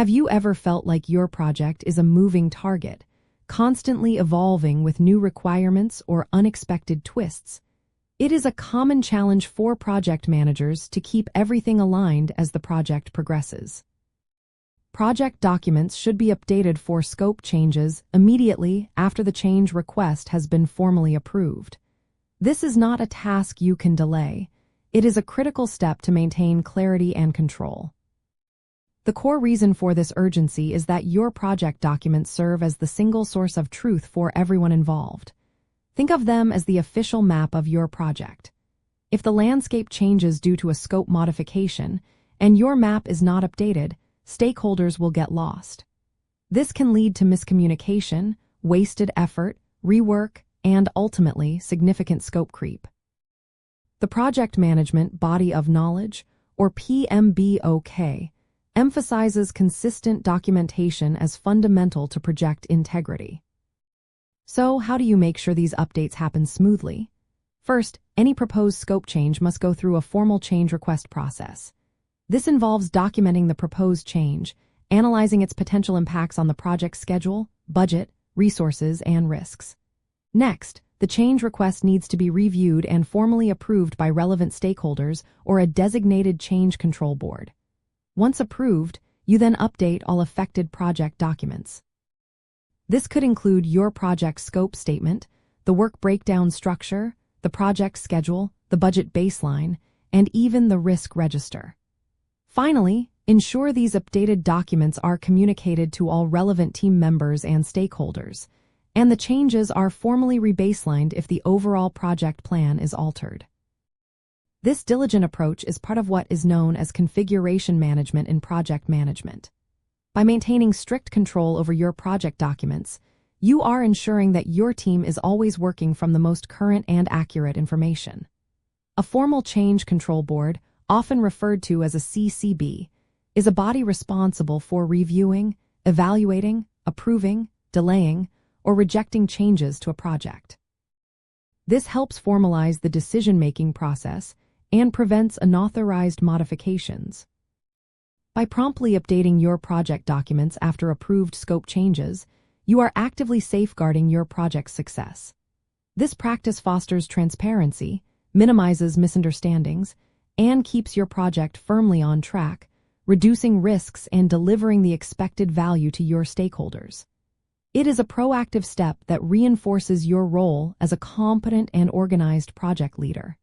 Have you ever felt like your project is a moving target, constantly evolving with new requirements or unexpected twists? It is a common challenge for project managers to keep everything aligned as the project progresses. Project documents should be updated for scope changes immediately after the change request has been formally approved. This is not a task you can delay. It is a critical step to maintain clarity and control. The core reason for this urgency is that your project documents serve as the single source of truth for everyone involved. Think of them as the official map of your project. If the landscape changes due to a scope modification and your map is not updated, stakeholders will get lost. This can lead to miscommunication, wasted effort, rework, and ultimately significant scope creep. The Project Management Body of Knowledge, or PMBOK, emphasizes consistent documentation as fundamental to project integrity. So, how do you make sure these updates happen smoothly? First, any proposed scope change must go through a formal change request process. This involves documenting the proposed change, analyzing its potential impacts on the project's schedule, budget, resources, and risks. Next, the change request needs to be reviewed and formally approved by relevant stakeholders or a designated change control board. Once approved, you then update all affected project documents. This could include your project scope statement, the work breakdown structure, the project schedule, the budget baseline, and even the risk register. Finally, ensure these updated documents are communicated to all relevant team members and stakeholders, and the changes are formally rebaselined if the overall project plan is altered. This diligent approach is part of what is known as configuration management in project management. By maintaining strict control over your project documents, you are ensuring that your team is always working from the most current and accurate information. A formal change control board, often referred to as a CCB, is a body responsible for reviewing, evaluating, approving, delaying, or rejecting changes to a project. This helps formalize the decision-making process and prevents unauthorized modifications. By promptly updating your project documents after approved scope changes, you are actively safeguarding your project's success. This practice fosters transparency, minimizes misunderstandings, and keeps your project firmly on track, reducing risks and delivering the expected value to your stakeholders. It is a proactive step that reinforces your role as a competent and organized project leader.